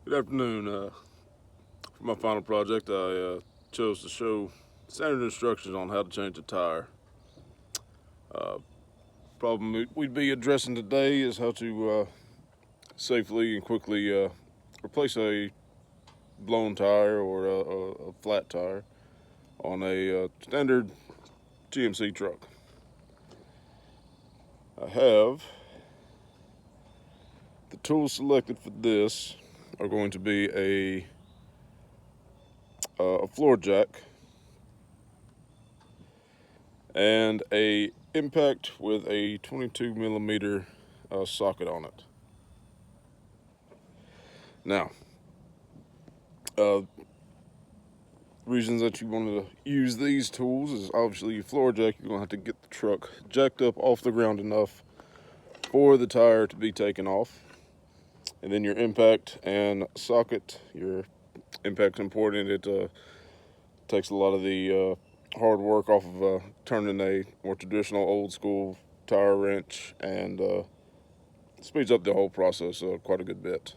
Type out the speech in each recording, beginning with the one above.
Good afternoon. For my final project, I chose to show standard instructions on how to change a tire. Uh, Problem we'd be addressing today is how to safely and quickly replace a blown tire or a flat tire on a standard GMC truck. I have the tools selected for this are going to be a floor jack and a impact with a 22 millimeter socket on it. Now, reasons that you want to use these tools is obviously your floor jack. You're going to have to get the truck jacked up off the ground enough for the tire to be taken off. And then your impact and socket. Your impact's important. It takes a lot of the hard work off of turning a more traditional old school tire wrench and speeds up the whole process quite a good bit.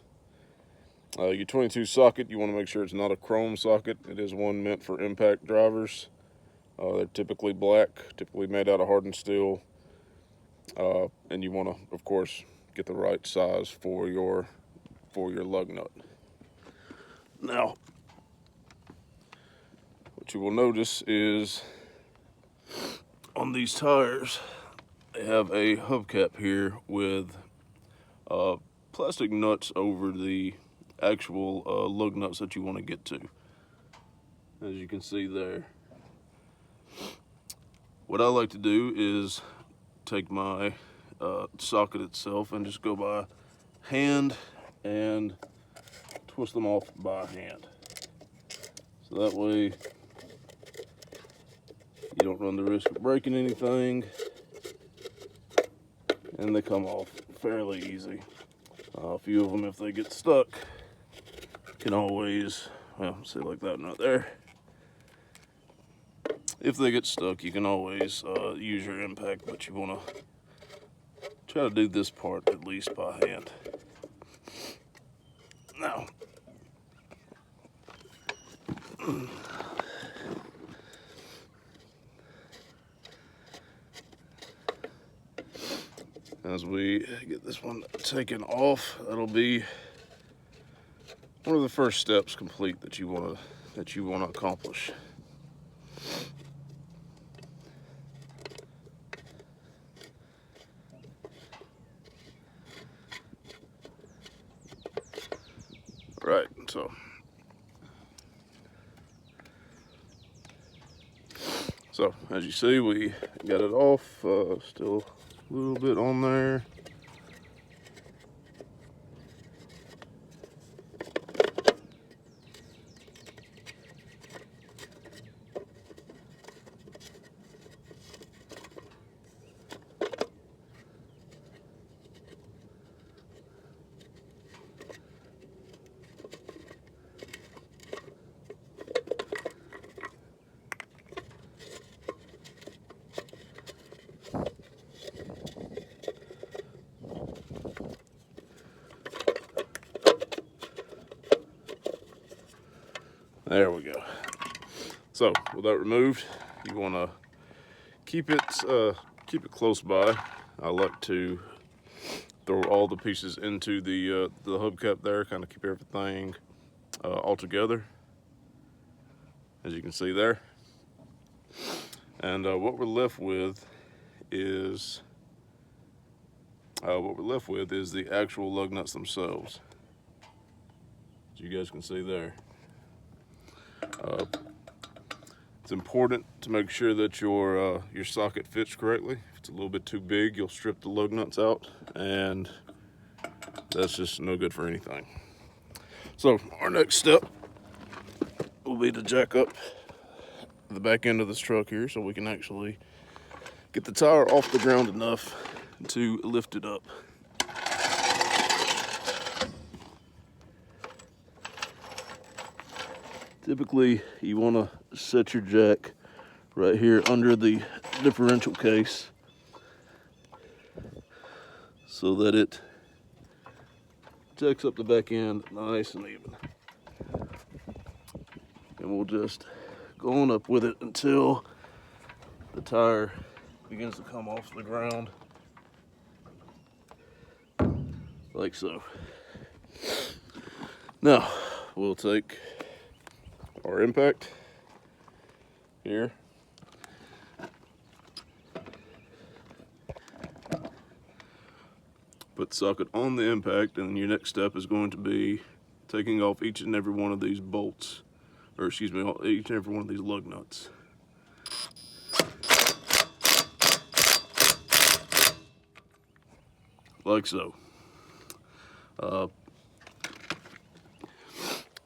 Your 22 socket, you want to make sure it's not a chrome socket. It is one meant for impact drivers. They're typically black, typically made out of hardened steel. And you want to, of course, get the right size for your lug nut. Now, what you will notice is on these tires, they have a hubcap here with plastic nuts over the actual lug nuts that you want to get to. As you can see there. What I like to do is take my socket itself and just go by hand and twist them off by hand. So that way you don't run the risk of breaking anything, and they come off fairly easy. A few of them, if they get stuck, can always, well, say like that right there. If they get stuck, you can always use your impact, but you want to try to do this part at least by hand. Now, as we get this one taken off, that'll be one of the first steps complete that you want to accomplish. Right, so as you see, we got it off, still a little bit on there. There we go. So with that removed, you want to keep it close by. I like to throw all the pieces into the hubcap there, kind of keep everything all together, as you can see there. And what we're left with is the actual lug nuts themselves, as you guys can see there. It's important to make sure that your socket fits correctly. If it's a little bit too big, you'll strip the lug nuts out, and that's just no good for anything. So our next step will be to jack up the back end of this truck here so we can actually get the tire off the ground enough to lift it up. Typically, you want to set your jack right here under the differential case so that it protects up the back end nice and even. And we'll just go on up with it until the tire begins to come off the ground, like so. Now, we'll take our impact here. Put the socket on the impact, and your next step is going to be taking off each and every one of these bolts, or excuse me, each and every one of these lug nuts. Like so. You're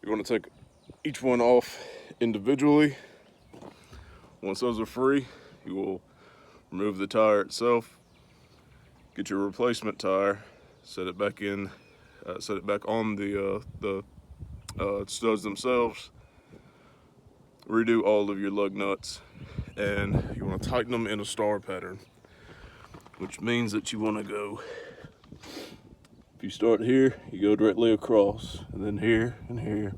going to take each one off individually. Once those are free, you will remove the tire itself, get your replacement tire, set it back in, set it back on the studs themselves, redo all of your lug nuts, and you want to tighten them in a star pattern, which means that you want to go, if you start here, you go directly across, and then here, and here,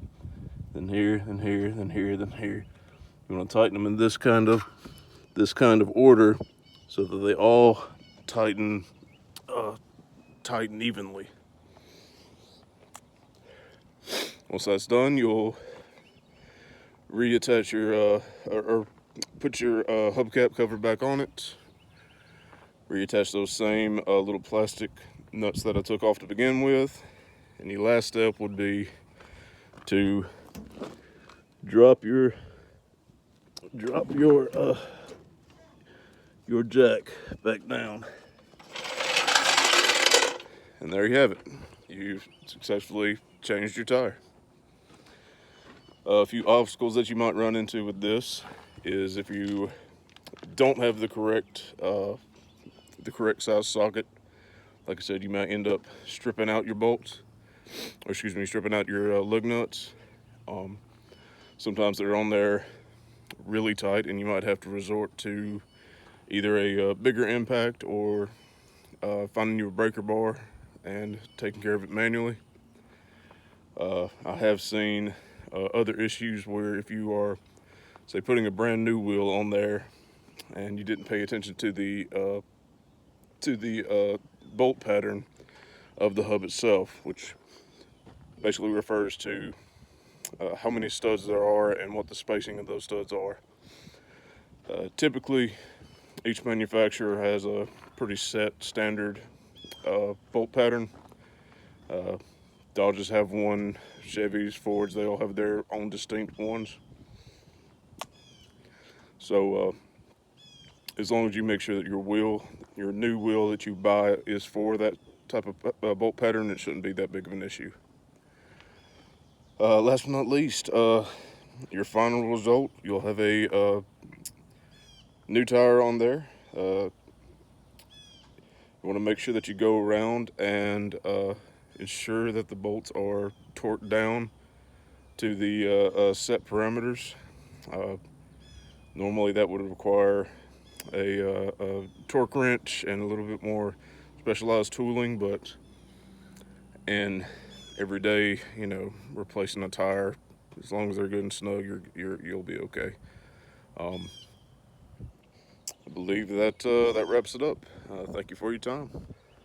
then here, then here, then here, then here. You want to tighten them in this kind of order, so that they all tighten evenly. Once that's done, you'll reattach your or put your hubcap cover back on it. Reattach those same little plastic nuts that I took off to begin with, and the last step would be to drop your jack back down. And there you have it. You've successfully changed your tire. A few obstacles that you might run into with this is if you don't have the correct size socket. Like I said, you might end up stripping out your bolts, or excuse me, stripping out your lug nuts. Sometimes they're on there really tight, and you might have to resort to either a bigger impact or finding your breaker bar and taking care of it manually. I have seen other issues where if you are, say, putting a brand new wheel on there and you didn't pay attention to the bolt pattern of the hub itself, which basically refers to how many studs there are and what the spacing of those studs are. Typically, each manufacturer has a pretty set standard bolt pattern. Dodges have one, Chevys, Fords, they all have their own distinct ones. So as long as you make sure that your new wheel that you buy is for that type of bolt pattern, it shouldn't be that big of an issue. Last but not least, your final result, you'll have a new tire on there. You want to make sure that you go around and ensure that the bolts are torqued down to the set parameters. Normally that would require a torque wrench and a little bit more specialized tooling, but in everyday, replacing a tire, as long as they're good and snug, you'll be okay. I believe that wraps it up. Thank you for your time.